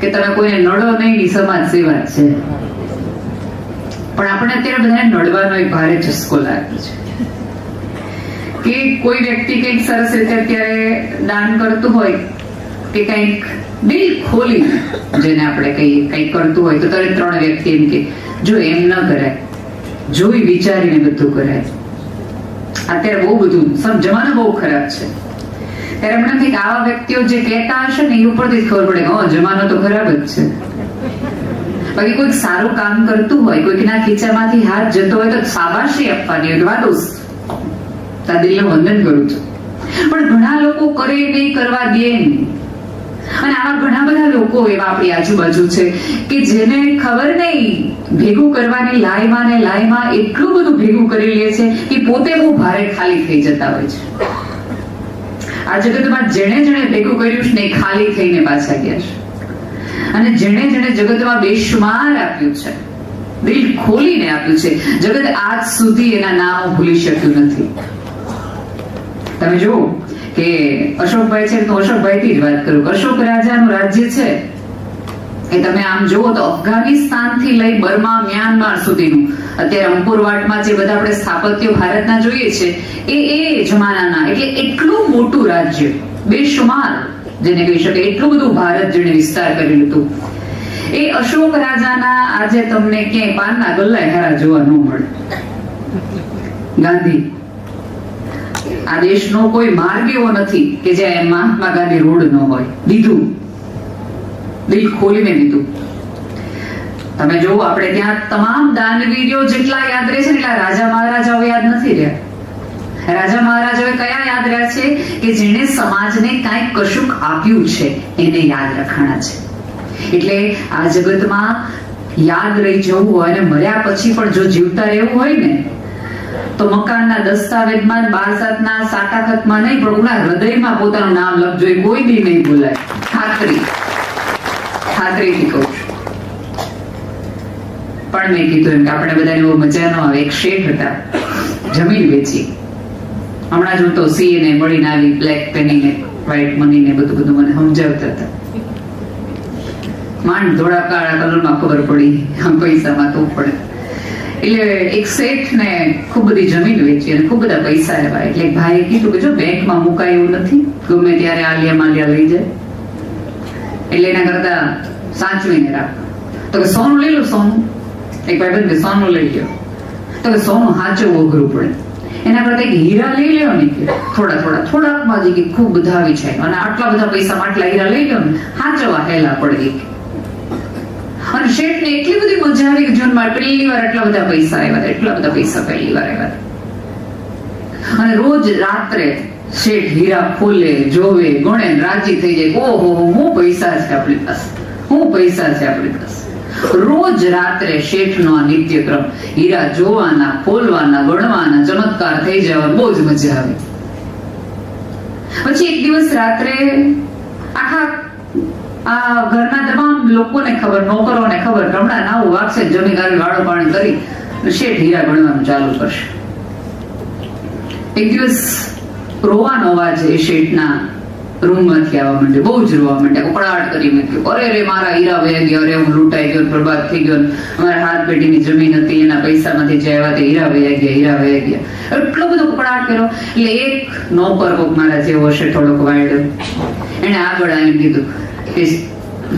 કે તમે કોઈને નડો નહીં, ની સમાજ સેવા છે. પણ આપણે અત્યારે બધાને નડવાનો એક ભારે ચસ્કો લાગે છે કે કોઈ વ્યક્તિ કંઈક સરસ રીતે અત્યારે દાન કરતું હોય કે કંઈક દિલ ખોલી, જેને આપણે કહીએ કંઈક કરતું હોય તો તરત 3 વ્યક્તિ એમ કે જો એમ ન કરાય, જોઈ વિચારીને બધું કરાય. અત્યારે બહુ બધું જમાનો બહુ ખરાબ છે. ત્યારે મને કંઈક આવા વ્યક્તિઓ જે કહેતા હશે ને એ ઉપરથી જ ખબર પડે કે જમાનો તો ખરાબ જ છે. બાકી કોઈક સારું કામ કરતું હોય, કોઈકના ખીચામાંથી હાથ જતો હોય તો શાબાશી આપવાની હોય, વાદોસ દિલનું વંદન કરું છું. પણ ઘણા લોકો કરે નહીં, કરવા દે નહીં. અને આવા ઘણા બધા લોકો એવા આપણી આજુબાજુ છે કે જેને ખબર નહીં ભેગું કરવાની લાઈમાં ને લાઈમાં એટલું બધું ભેગું કરી લે છે કે પોતે બહુ ભારે ખાલી થઈ જતા હોય છે. આ જગતમાં જેણે જેણે ભેગું કર્યું છે ને એ ખાલી થઈને પાછા ગયા છે. અને જેણે જેણે જગતમાં બેશુમાર આપ્યું છે, દિલ ખોલીને આપ્યું છે, જગત આજ સુધી એના નામો ભૂલી શક્યું નથી. તમે જુઓ કે અશોકભાઈ છે તો અશોકભાઈ થી જ વાત કરું. અશોક રાજાનું રાજ્ય છે એ તમે આમ જુઓ તો અફઘાનિસ્તાન થી લઈ બર્મા, મ્યાનમાર સુધીનું અત્યારે અંકુરવાટમાં જે બધા આપણે સ્થાપત્યો ભારતના જોઈએ છે એ જમાનાના, એટલે એટલું મોટું રાજ્ય, બેશુમાર જેને કહી શકે, એટલું બધું ભારત જેને વિસ્તાર કરેલું હતું. એ અશોક રાજાના આજે તમને ક્યાંય પાનના ગલ્લા હારા જોવા ન મળે. ગાંધી, આ દેશનો કોઈ માર્ગ એવો નથી કે જ્યાં મહાત્મા ગાંધી રોડ ન હોય. દીધું, દિલ ખોલીને દીધું. તમે જુઓ આપણે ત્યાં તમામ દાનવીરો જેટલા યાદ રહે છે એટલા રાજા મહારાજાઓ યાદ નથી રહ્યા. રાજા મહારાજાઓએ કયા યાદ રહ્યા છે? કે જેણે સમાજને કાંઈક કશુંક આપ્યું છે એને યાદ રખાણા છે. એટલે આ જગતમાં યાદ રહી જવું હોય અને મર્યા પછી પણ જો જીવતા રહેવું હોય ને તો મકાનના દસ્તાવેજમાં, બારસાતના સાટાખતમાં નહીં, પણ ઉના હૃદયમાં પોતાનું નામ લખજો. એ કોઈ દી નહીં ભૂલાય. ખાતરીથી કહું છું. પણ મેં કીધું એમ કે આપણે બધાને બહુ મજા ન આવે. એક શેઠ હતા, જમીન વેચી. હમણાં જ હું તો સી ને મળીને આવી, બ્લેક પેની ને વ્હાઈટ મની ને બધું મને સમજાવતા હતા. માંડ ધોળા કાળા કલરમાં ખબર પડી પૈસામાં તો પડે. એટલે એક શેઠ ને ખૂબ બધી જમીન વેચી અને ખૂબ બધા પૈસા આવ્યા. એટલે ભાઈએ કીધું કે જો બેંકમાં મુકાય એવું નથી, ગમે ત્યારે આલિયા માલિયા લઈ જાય, એટલે એના કરતા સાચવીને રાખ. તો કે સોનું લઈ લો. સોનું એક ભાઈ બંધ સોનું લઈ લો. તો કે સોનું સાચવવું અઘરું પડે, એના કરતા એક હીરા લઈ લ્યો ને, થોડાકમાં જ ખૂબ બધા આવી જાય, અને આટલા બધા પૈસામાં આટલા હીરા લઈ લો ને, સાચવવા હેલા પડે. અને શેઠને એટલી બધી મજા આવી કે જીવનમાં પહેલી વાર એટલા બધા પૈસા આવ્યા, એટલા બધા પૈસા પહેલી વાર આવ્યા. અને રોજ રાત્રે શેઠ હીરા ખોલે, જોવે, ગણે, રાજી થઈ જાય. ઓહો, હું પૈસા છે આપણી પાસે, હું પૈસા છે આપણી પાસે. રોજ રાત્રે શેઠનો આ નિત્યક્રમ, હીરા જોવાના, ખોલવાના, ગણવાના, ચમત્કાર થઈ જવા, બહુ જ મજા આવે. પછી એક દિવસ રાત્રે આખા આ ઘરના તમામ લોકોને ખબર, નોકરોને ખબર, હમણાં નાવું વાગશે, જમીનદારી વાળો પાણી કરી શેઠ હીરા ગણવાનું ચાલુ કરશે. એક દિવસ રોવાનો અવાજ એ શેઠના રૂમમાંથી આવવા માંડ્યો. બહુ જ રોવા માંડ્યા, ઉકળાટ કરી મૂક્યો. અરે રે, મારા હીરા વહી ગયા, અરે હું લૂંટાઈ ગયો, બરબાદ થઈ ગયો, અમારા હાથ પેઢીની જમીન હતી એના પૈસામાંથી જે આવ્યા તે હીરા વહી ગયા, હીરા વહી ગયા. એટલો બધો ઉકળાટ કર્યો. એટલે એક નોકર કોક મારા જેવો હશે થોડોક વાયડો, એને આગળ આવીને કીધું કે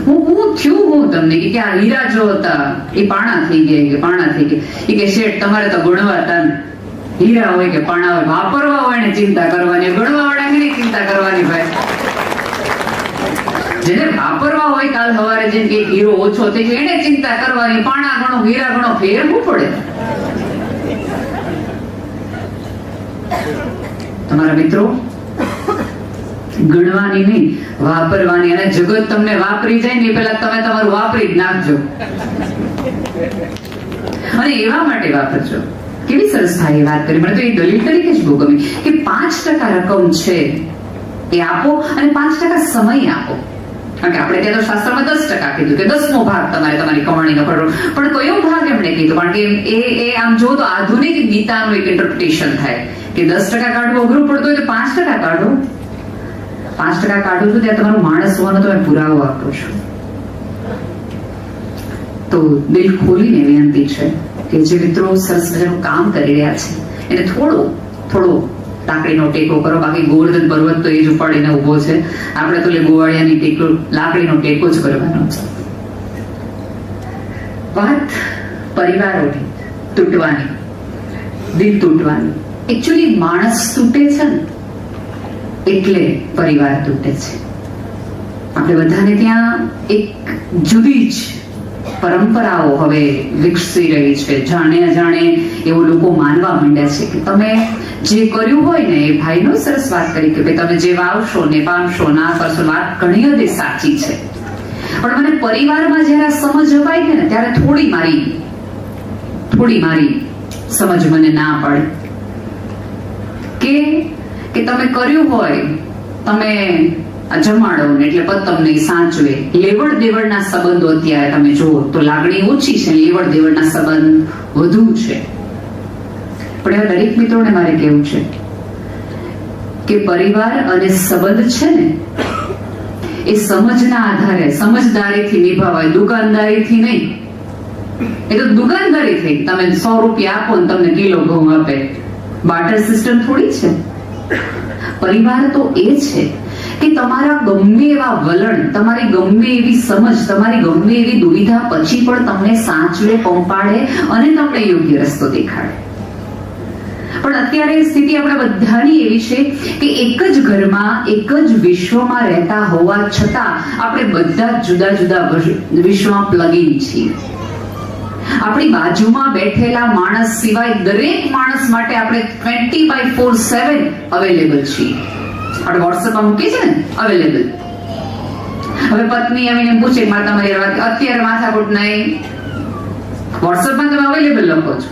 હું થયું તમને કે આ હીરા જો હતા એ પાણા થઈ ગયા, પાણા થઈ ગયા. એ કે શેઠ તમારે તો ગણવા હતા ને, હીરા હોય કે પાણા હોય, વાપરવા હોય ને ચિંતા કરવાની, ગણવા વાળાની ચિંતા કરવાની. ભાઈ જેને વાપરવા હોય, કાલ સવારે જેમ કે હીરો ઓછો થઈ ગયો એને ચિંતા કરવાની, પાણા ગણો, હીરા ગણો, ફેર શું પડે? તમારા મિત્રો, ગણવાની નહીં, વાપરવાની. અને જગત તમને વાપરી જાય ને પેલા તમે તમારું વાપરી જ નાખજો. અને એવા માટે વાપરજો. કેવી સરસ થાય વાત કરી. મને તો એ દલીલ તરીકે જ બહુ ગમી કે 5% રકમ છે એ આપો અને 5% સમય આપો. કારણ કે આપણે ત્યાં તો શાસ્ત્રમાં 10% કીધું કે 10મો ભાગ તમારે તમારી કમાણીનો કરો. પણ કયો ભાગ એમણે કીધું? કારણ કે એ આમ જો તો આધુનિક ગીતાનું એક ઇન્ટરપ્રિટેશન થાય કે 10% કાઢવું અઘરું પડતું હોય તો 5% કાઢો. 5% કાઢો છો ત્યાં તમારું માણસ હોવાનો તમે પુરાવો આપો છો. તો દિલ ખોલીને વિનંતી છે કે જે મિત્રો સરસ મજાનું કામ કરી રહ્યા છે એને થોડો લાકડીનો ટેકો કરો. બાકી ગોવર્ધન પર્વત તો એ જ ઉપાડીને ઉભો છે, આપણે તો ગોવાળિયાની ટેકો લાકડીનો ટેકો જ કરવાનો છે. વાત પરિવારોની તૂટવાની, દિલ તૂટવાની. એકચ્યુઅલી માણસ તૂટે છે ને એટલે પરિવાર તૂટે છે. આપણે બધાને ત્યાં એક જુદી જ પરંપરાઓ હવે વિકસી રહી છે. જાણે અજાણે એવું લોકો માનવા માંડ્યા છે કે તમે જે કર્યું હોય ને, એ ભાઈનો સરસ વાત કરી કે ભાઈ તમે જે વાવશો ને પામશો, ના કરશો. વાત ઘણી હદે સાચી છે, પણ મને પરિવારમાં જયારે સમજ અપાય ને ત્યારે થોડી મારી સમજ મને ના પડે કે તમે કર્યું હોય, તમે જમાડો ને એટલે પતમ નહીં સાચવે. લેવડ દેવડના સંબંધો અત્યારે તમે જુઓ તો લાગણી ઓછી છે, લેવડ દેવડના સંબંધ વધુ છે. પણ એવા દરેક મિત્રોને મારે કહેવું છે કે પરિવાર અને સંબંધ છે ને એ સમજના આધારે સમજદારીથી નિભાવાય, દુકાનદારીથી નહીં. એ તો દુકાનદારી થઈ, તમે 100 રૂપિયા આપો ને તમને કિલો ઘઉં આપે, બાર્ટર સિસ્ટમ થોડી છે. પરિવાર તો એ છે કે તમારા ગમે એવા વલણ, તમારી ગમે એવી સમજ, તમારી ગમે એવી દુવિધા પછી પણ તમને સાચવે, પંપાડે અને તમને યોગ્ય રસ્તો દેખાડે. પણ અત્યારે સ્થિતિ આપણા બધાની એવી છે કે એક જ ઘરમાં, એક જ વિશ્વમાં રહેતા હોવા છતાં આપણે બધા જુદા જુદા વિશ્વમાં પ્લગિન છીએ. આપણી બાજુમાં બેઠેલા માણસ સિવાય દરેક માણસ માટે આપણે 24/7 અવેલેબલ છીએ. આપણે વોટ્સએપમાં મૂકીએ છીએ ને અવેલેબલ. હવે પત્ની આવીને પૂછે મારે તમારી વાત અત્યારે માથાકૂટ નહીં, વોટ્સએપમાં તમે અવેલેબલ લખો છો,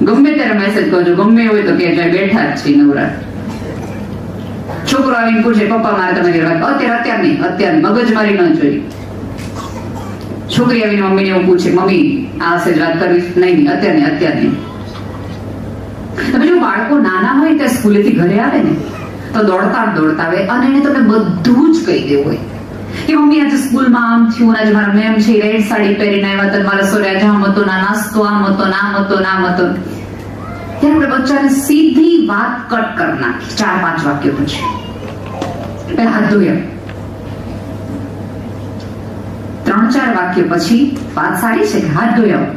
ગમે ત્યારે મેસેજ કરજો, ગમે હોય તો કે બેઠા જ છીએ નવરા. છોકરો આવીને પૂછે પપ્પા મારે તમારી વાત અત્યારે મગજમારી ન જોઈ. છોકરી આવીને મમ્મીને એવું પૂછે મમ્મી આ સેજ વાત કરવી નહીં, અત્યારની. તમે જો બાળકો નાના હોય ત્યાં સ્કૂલેથી ઘરે આવે ને તો દોડતા આવે અને એને તમે બધું જ કહી દેવું હોય કે મમ્મી આજે સ્કૂલમાં આમ થયું, આજે મારા મેમ છે રેડ સાડી પહેરીને આવ્યા હતા, મારા સોરે આજે આમ હતો, ના નાસ્તો આમ હતો, નામ હતો. ત્યારે આપણે બચ્ચાને સીધી વાત કટ કરી નાખી 4-5 વાક્યો પછી. હાથ ધોયા 3-4 વાક્ય પછી વાત સારી છે કે હાથ ધોયા.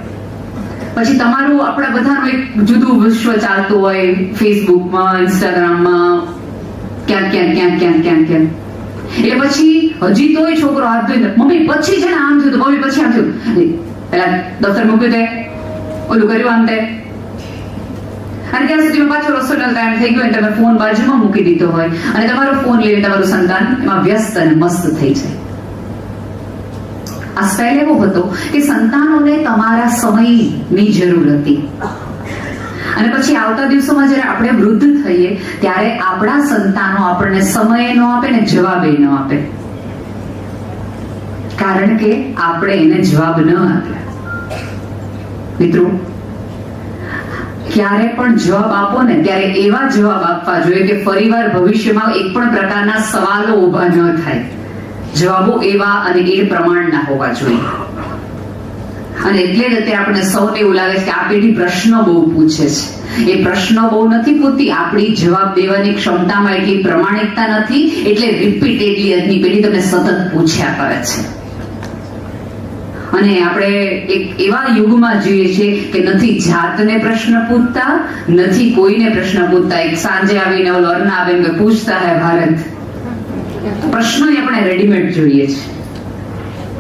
પછી તમારું આપણા બધાનું એક જુદું વિશ્વ ચાલતું હોય, ફેસબુકમાં, ઇન્સ્ટાગ્રામમાં, ક્યાંક. એટલે પછી હજી તોય છોકરો હાથ ધોઈને મમ્મી પછી છે ને આમ થયું, મમ્મી પછી આમ થયું, પેલા દફતર મૂક્યું તે ઓલું કર્યું આમ તે. અને ત્યાં સુધીમાં પાછો રસોઈનો ટાઈમ થઈ ગયો, તમે ફોન બાજુમાં મૂકી દીધો હોય અને તમારો ફોન લઈને તમારું સંતાન એમાં વ્યસ્ત અને મસ્ત થઈ જાય. આ સ્ટાઇલ એવો હતો કે સંતાનોને તમારા સમયની જરૂર હતી. અને પછી આવતા દિવસોમાં જ્યારે આપણે વૃદ્ધ થઈએ ત્યારે આપણા સંતાનો આપણને સમય ન આપે ને જવાબ ન આપે, કારણ કે આપણે એને જવાબ ન આપ્યા. મિત્રો, ક્યારે પણ જવાબ આપો ને ત્યારે એવા જવાબ આપવા જોઈએ કે ફરીવાર ભવિષ્યમાં એક પણ પ્રકારના સવાલો ઉભા ન થાય. જવાબો એવા અને એ પ્રમાણના હોવા જોઈએ. અને એટલે જ અત્યારે આપણે સૌને એવું લાગે છે કે આ પેઢી પ્રશ્નો બહુ પૂછે છે. એ પ્રશ્નો બહુ નથી પૂછતી, આપણી જવાબ દેવાની ક્ષમતામાં એટલી પ્રમાણિકતા નથી, એટલે રિપીટેડલી આજની પેઢી તમને સતત પૂછ્યા કરે છે. અને આપણે એક એવા યુગમાં જીવીએ છીએ કે નથી જાતને પ્રશ્ન પૂછતા, નથી કોઈને પ્રશ્ન પૂછતા. એક સાંજે આવીને ઓલો અર્ના આવીને પૂછતા હે ભારત. પ્રશ્નો આપણે રેડીમેડ જોઈએ છે,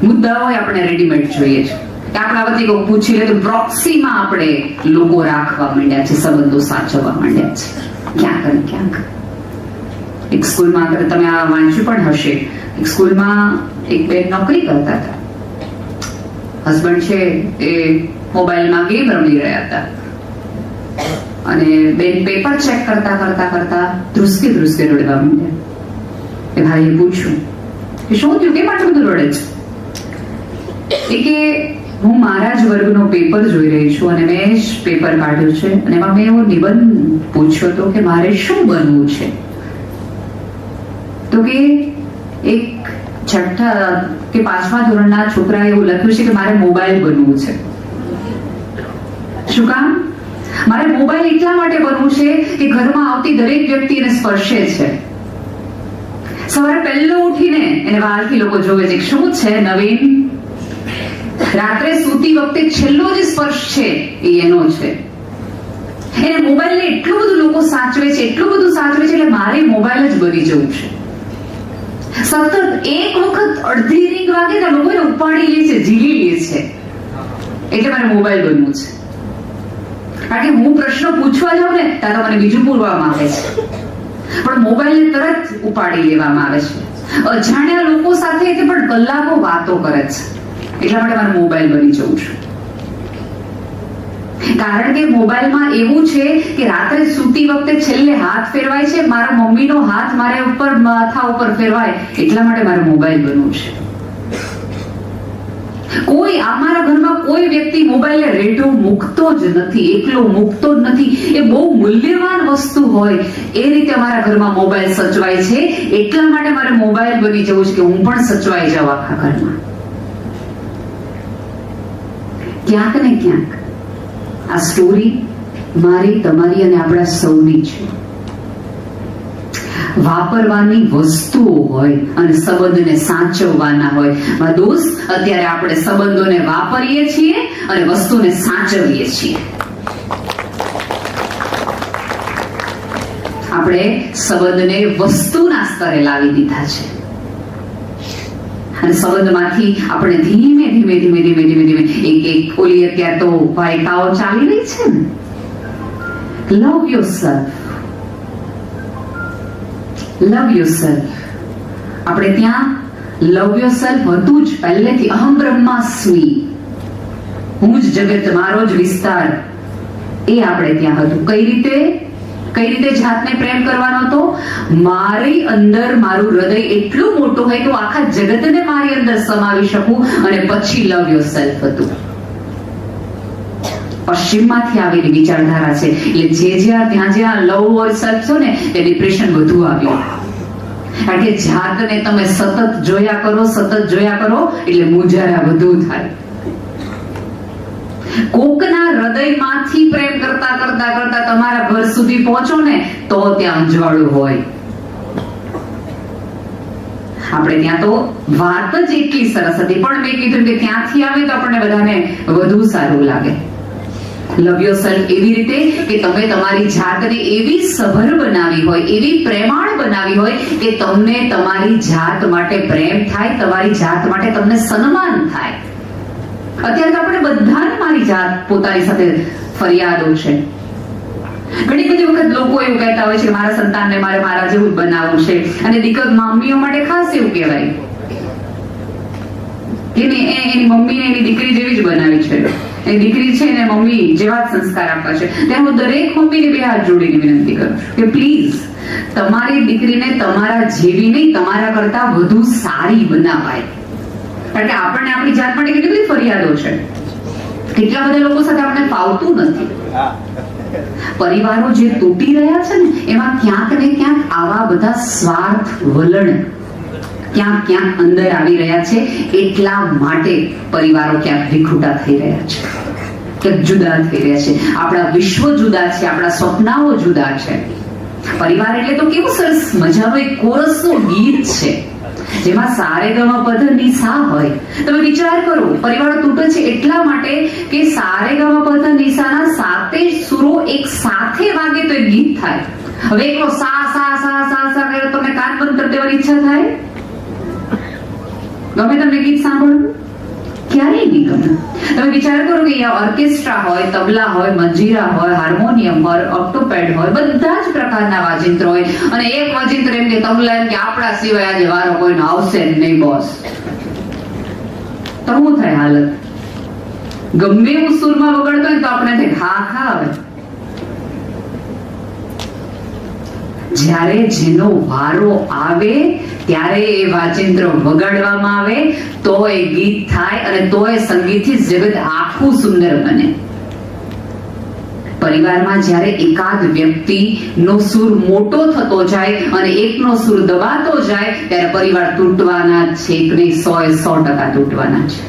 મુદ્દાઓ આપણે રેડીમેડ જોઈએ છે કે આપણા વતી કોઈ પૂછી લે તો પ્રોક્સીમાં આપણે લોકો રાખવા માંડ્યા છે, સંબંધો સાચવવા માંડ્યા છે ક્યાંક. એક સ્કૂલમાં તમે આ વાંચ્યું પણ હશે, એક સ્કૂલમાં એક બેન નોકરી કરતા હતા. હસબન્ડ છે એ મોબાઈલમાં ગેમ રમી રહ્યા હતા અને બેન પેપર ચેક કરતા ધ્રુસકે રડવા માંડ્યા. એ ભાઈએ પૂછ્યું કે શું થયું, કેમ આટલું બધું રડે છે? એ કે હું મારા જ વર્ગનો પેપર જોઈ રહી છું અને મેં જ પેપર કાઢ્યું છે અને એમાં મેં એવો નિબંધ પૂછ્યો હતો કે મારે શું બનવું છે. તો કે એક છઠ્ઠા કે 5મા ધોરણના છોકરાએ એવું લખ્યું છે કે મારે મોબાઈલ બનવું છે. શું કામ? મારે મોબાઈલ એટલા માટે બનવું છે કે ઘરમાં આવતી દરેક વ્યક્તિ એને સ્પર્શે છે. સવારે પહેલો ઉઠીને એને વાલથી લોકો જોવે છે શું છે નવીન. રાત્રે સૂતી વખતે છેલ્લો જે સ્પર્શ છે એ એનો છે. એને મોબાઈલને એટલું બધું લોકો સાચવે છે, એટલું બધું સાચવે છે એટલે મારે મોબાઈલ જ બની જવું છે. સતત એક વખત અડધી રિંગ વાગે તો લોકો એને ઉપાડી લે છે, ઝીલી લે છે, એટલે મારે મોબાઈલ બનવું છે. કારણ કે હું પ્રશ્ન પૂછવા જાઉં ને ત્યારે મને બીજું પૂરવામાં આવે છે, પણ મોબાઈલને તરત ઉપાડી લેવામાં આવે છે. અજાણ્યા લોકો સાથે પણ કલાકો વાતો કરે છે, એટલા માટે મારે મોબાઈલ બની જવું છે. કારણ કે મોબાઈલમાં એવું છે કે રાત્રે સૂતી વખતે છેલ્લે હાથ ફેરવાય છે, મારા મમ્મીનો હાથ મારા ઉપર માથા ઉપર ફેરવાય, એટલા માટે મારે મોબાઈલ બનવું છે. કોઈ અમારા ઘરમાં કોઈ વ્યક્તિ મોબાઈલને રેટો મૂકતો જ નથી, એકલો મૂકતો જ નથી. એ બહુ મૂલ્યવાન વસ્તુ હોય એ રીતે અમારા ઘરમાં મોબાઈલ સચવાય છે. એટલા માટે મારે મોબાઈલ બની જવું છે કે હું પણ સચવાઈ જાઉં આખા ઘરમાં. ક્યાંક ને ક્યાંક આ સ્ટોરી મારી, તમારી અને આપણા સૌની છે. વાપરવાની વસ્તુઓ હોય અને સંબંધને સાચવવાના હોય. મારા દોસ્ત, અત્યારે આપણે સંબંધોને વાપરીએ છીએ અને વસ્તુને સાચવીએ છીએ. આપણે સંબંધને વસ્તુના સ્તરે લાવી દીધા છે અને સંબંધમાંથી આપણે ધીમે ધીમે ધીમે ધીમે ધીમે ધીમે એક ઓલી અત્યારે તો વાયકાઓ ચાલી રહી છે ને, લવ યોરસેલ્ફ, લવ યોરસેલ્ફ. આપણે ત્યાં લવ યોરસેલ્ફ હતું જ પહેલેથી. અહમ બ્રહ્માસ્મિ, હું જ જગત, મારો જ વિસ્તાર, એ આપણે ત્યાં હતું. કઈ રીતે જાતને પ્રેમ કરવાનો હતો? મારી અંદર મારું હૃદય એટલું મોટું હોય કે આખા જગતને મારી અંદર સમાવી શકું, અને પછી લવ યોરસેલ્ફ હતું. પશ્ચિમમાંથી આવેલી વિચારધારા છે, એટલે જ્યાં લવ યોરસેલ્ફ છો ને તે ડિપ્રેશન વધુ આવ્યું. કારણ કે જાતને તમે સતત જોયા કરો એટલે મુંજારા વધુ થાય. કોકના હૃદયમાંથી પ્રેમ કરતા તમારા ઘર સુધી પહોંચો ને તો ત્યાં અંજવાળું હોય. આપણે ત્યાં તો વાત જ એટલી સરસ હતી, પણ મેં કીધું કે ત્યાંથી આવે તો આપણને બધાને વધુ સારું લાગે. લવ યોરસેલ્ફ એવી રીતે કે તમે તમારી જાતને એવી સભર બનાવી હોય, એવી પ્રેમાળ બનાવી હોય કે તમને તમારી જાત માટે પ્રેમ થાય, તમારી જાત માટે તમને સન્માન થાય. અત્યારે તો આપણે બધાને મારી જાત પોતાની સાથે ફરિયાદો છે. ઘણી બધી વખત લોકો એવું કહેતા હોય છે કે મારા સંતાનને મારે મારા જેવું બનાવવું છે, અને દીકરી મમ્મીઓ માટે ખાસ એવું કહેવાય કે એની મમ્મીને એની દીકરી જેવી જ બનાવી છે, એ દીકરી છે ને મમ્મી જેવા જ સંસ્કાર આપવા છે. ત્યારે હું દરેક મમ્મીને બે હાથ જોડીને વિનંતી કરું કે પ્લીઝ તમારી દીકરીને તમારા જેવી નહીં, તમારા કરતા વધુ સારી બનાવાય. કારણ કે આપણને આપણી જાત માટે કેટલી બધી ફરિયાદો છે. કેટલા બધા લોકો સાથે આપણે ફાવતું નથી. પરિવારો જે તૂટી રહ્યા છે ને એમાં ક્યાંક ને ક્યાંક આવા બધા સ્વાર્થ વલણ ક્યાંક અંદર આવી રહ્યા છે. એટલા માટે પરિવારો ક્યાંક વિખૂટા થઈ રહ્યા છે, ક્યાંક જુદા થઈ રહ્યા છે. આપણા વિશ્વ જુદા છે, આપણા સ્વપ્નાઓ જુદા છે. પરિવાર એટલે તો કેવું સરસ મજાનું એક કોરસનું ગીત છે જેમાં સારેગમપધનિસા હોય. તમે વિચાર કરો, પરિવાર તૂટે છે એટલા માટે કે સારેગમપધનિસાના 7 સુરો એક સાથે વાગે તો એક ગીત થાય. હવે એકલો સા સા સા સા સા કરે તમને કાન બંધ કરી દેવાની ઈચ્છા થાય? ગમે તમને ગીત સાંભળવું? ક્યારેય નહીં ગમે. તમે વિચાર કરો કે ઓર્કેસ્ટ્રા હોય, તબલા હોય, મંજીરા હોય, હાર્મોનિયમ હોય, ઓક્ટોપેડ હોય, બધા જ પ્રકારના વાજિંત્ર હોય, અને એક વાજિંત્ર એમ કે તબલા એમ કે આપણા સિવાય આજે વારો કોઈનો આવશે જ નહીં બોસ. તો શું થાય હાલત? ગમે એવું સુરમાં વગાડતો હોય તો આપણે ખા આવે. જ્યારે જેનો વારો આવે ત્યારે એ વાજિંત્ર વગાડવામાં આવે તો એ ગીત થાય, અને તો એ સંગીતથી જગત આખું સુંદર બને. પરિવારમાં જ્યારે એકાદ વ્યક્તિનો સૂર મોટો થતો જાય અને એકનો સૂર દબાતો જાય ત્યારે પરિવાર તૂટવાના જ છે. એક નહીં 100% તૂટવાના છે.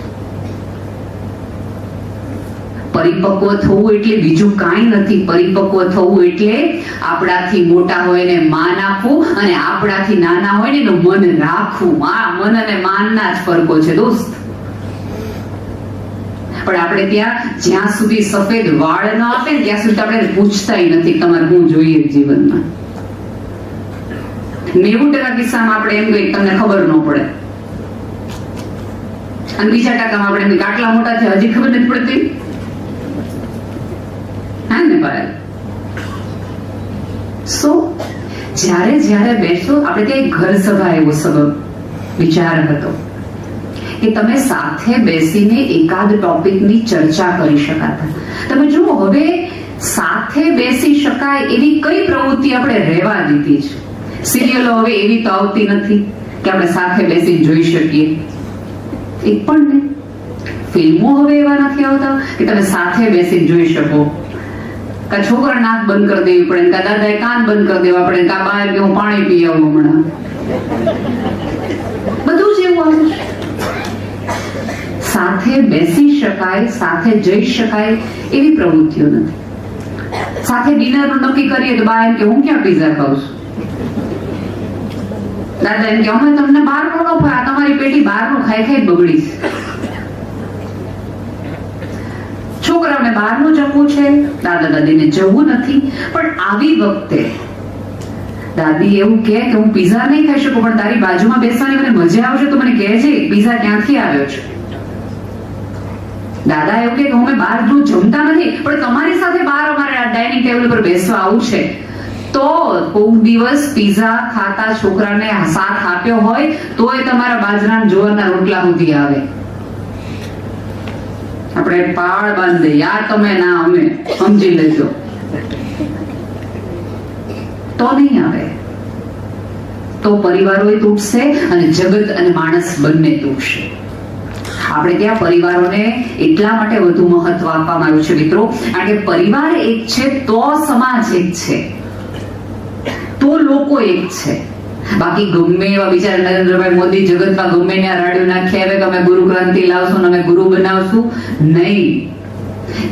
પરિપક્વ થવું એટલે બીજું કાંઈ નથી. પરિપક્વ થવું એટલે આપણાથી મોટા હોય ને માન આપવું અને આપણાથી નાના હોય ને એનું મન રાખવું. આ મન અને માનના જ ફરકો છે દોસ્ત. પણ આપણે ત્યાં જ્યાં સુધી સફેદ વાળ ન આપે ને ત્યાં સુધી આપણે પૂછતાય નથી તમારે શું જોઈએ જીવનમાં. 90% કિસ્સામાં આપણે એમ કહીએ તમને ખબર ન પડે અને બીજા ટકામાં આપણે એમ આટલા મોટા છે હજી ખબર નથી પડતી. હા ને પાયલ? સો જ્યારે બેસો આપણે ત્યાં એક ઘર સભા એવો સબબ વિચાર હતો કે તમે સાથે બેસીને એકાદ ટોપિકની ચર્ચા કરી શકાતા. તમે જુઓ હવે સાથે બેસી શકાય એવી કઈ પ્રવૃત્તિ આપણે રહેવા દીધી છે. સિરિયલો હવે એવી તો આવતી નથી કે આપણે સાથે બેસીને જોઈ શકીએ. એક પણ નહીં. ફિલ્મો હવે એવા નથી આવતા કે તમે સાથે બેસીને જોઈ શકો. કા છોકરા નાક બંધ કરી દેવી પડે, કા દાદાએ કાન બંધ કરી દેવા પડે, કા બહાર કે હું પાણી પી આવું હમણાં. બધું જ એવું આવે. સાથે બેસી શકાય, સાથે જઈ શકાય એવી પ્રવૃત્તિઓ નથી. સાથે ડિનરનું નક્કી કરીએ તો બા એમ કે હું ક્યાં પીઝા ખાઉં છું. દાદા એમ કે અમે તમને બહારનું ન ખાય, તમારી પેટી બહારનું ખાઈ ખાઈ બગડી છે. છોકરાઓને બહારનું જમવું છે, દાદા દાદીને જવું નથી. પણ આવી વખતે દાદી એવું કહે કે હું પીઝા નહીં ખાઈ શકું પણ તારી બાજુમાં બેસવાની મને મજા આવશે તો મને કહેજે પીઝા ક્યાંથી આવ્યો છે. દાદા એવું કે અમે બહારનું જમતા નથી પણ તમારી સાથે બહાર અમારે ડાઇનિંગ ટેબલ પર બેસવા આવું છે. તો કોઈક દિવસ પીઝા ખાતા છોકરાને સાથ આપ્યો હોય તોય તમારા બાજરાના જુવારના રોટલા સુધી આવે. આપણે પાળ બાંધી યા તમે ના અમે સમજી લેજો તો નહીં આવે. તો પરિવારો તૂટશે અને જગત અને માણસ બંને તૂટશે. આપણે ત્યાં પરિવારોને એટલા માટે વધુ મહત્વ આપવામાં આવ્યું છે મિત્રો, કારણ કે પરિવાર એક છે તો સમાજ એક છે, તો લોકો એક છે. બાકી ગમે એવા બિચારા નરેન્દ્રભાઈ મોદી જગતમાં ગમે ને રાડ્યું નાખી આવે કે અમે ગુરુ ક્રાંતિ લાવશું અમે ગુરુ બનાવશું, નહીં.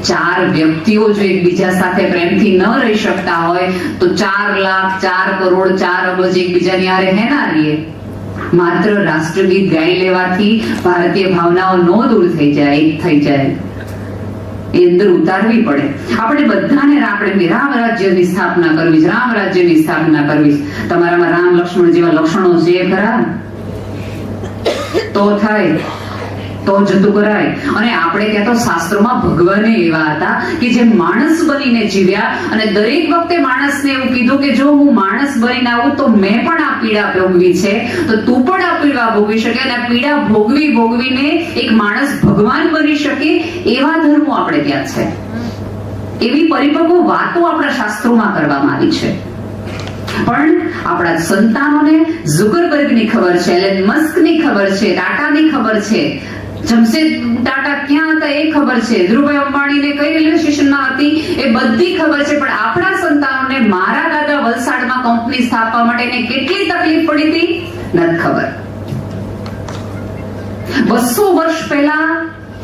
4 વ્યક્તિઓ જો એકબીજા સાથે પ્રેમથી ન રહી શકતા હોય તો 4 લાખ 4 કરોડ 4 અબજ એકબીજાની હારે હેના રહીએ. માત્ર રાષ્ટ્રગીત ગાઈ લેવાથી ભારતીય ભાવનાઓ નો દૂર થઈ જાય, એક થઈ જાય. એ અંદર ઉતારવી પડે. આપણે બધાને આપણે રામ રાજ્યની સ્થાપના કરવી છે, રામ રાજ્યની સ્થાપના કરવી છે. તમારામાં રામ લક્ષ્મણ જેવા લક્ષણો છે ખરા તો થાય તો જતું કરાય. અને આપણે ત્યાં તો શાસ્ત્રોમાં ભગવાને એવા હતા કે જે માણસ બનીને જીવ્યા અને દરેક વખતે માણસને એવું કીધું કે જો હું માણસ બનીને આવું તો મેં પણ આ પીડા ભોગવી છે તો તું પણ આ પીડા ભોગવી શકે અને આ પીડા ભોગવીને એક માણસ ભગવાન બની શકે એવા ધર્મો આપણે ત્યાં છે. એવી પરિપક્વ વાતો આપણા શાસ્ત્રોમાં કરવામાં આવી છે. પણ આપણા સંતાનોને ઝુકરબર્ગની ખબર છે, એલન મસ્કની ખબર છે, ટાટાની ખબર છે, જમશેદ ટાટા ક્યાં હતા એ ખબર છે, ધ્રુવભાઈ અંબાણીને કઈ રેલવે સ્ટેશનમાં હતી એ બધી ખબર છે. પણ આપણા સંતાનોને મારા દાદા વલસાડમાં કંપની સ્થાપવા માટે કેટલી તકલીફ પડી હતી નથી ખબર. 200 વર્ષ પહેલા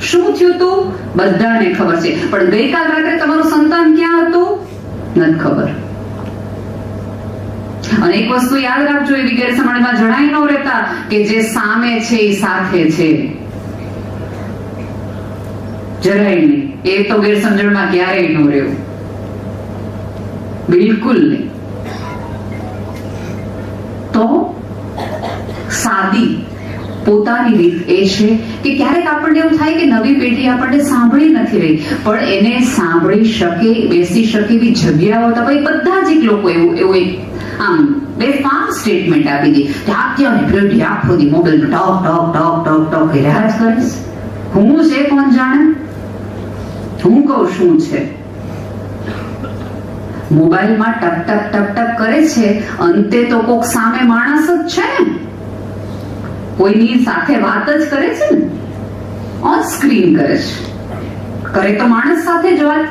શું થયું હતું બધાને ખબર છે. પણ ગઈકાલ રાત્રે તમારું સંતાન ક્યાં હતું નથી ખબર. અને એક વસ્તુ યાદ રાખજો, એવી ગેરસમજમાં જણાઈ ન રહેતા કે જે સામે છે એ સાથે છે. જરાય નહીં. એ તો ગેરસમજણમાં ક્યારેય ન રહેવું, બિલકુલ નહીં. તો સાદી પોતાની રીત એ છે કે ક્યારેક આપણને એવું થાય કે નવી પેઢી આપણને સાંભળી નથી રહી, પણ એને સાંભળી શકે, બેસી શકે એવી જગ્યાઓ હતા. ભાઈ બધા જ એક લોકો એવું એક આમ બેફામ સ્ટેટમેન્ટ આપી દી કે અત્યારની પેઢી આખો દી mobile talk talk talk talk talk કર્યા જ કરીશ. હું છે કોણ જાણે, હું કહું શું છે. મોબાઈલમાં ટક ટક ટક ટક કરે છે, અંતે તો કોક સામે માણસ જ છે ને, કોઈની સાથે વાત જ કરે છે ને, ઓન સ્ક્રીન કરે છે, કરે તો માણસ સાથે જ વાત.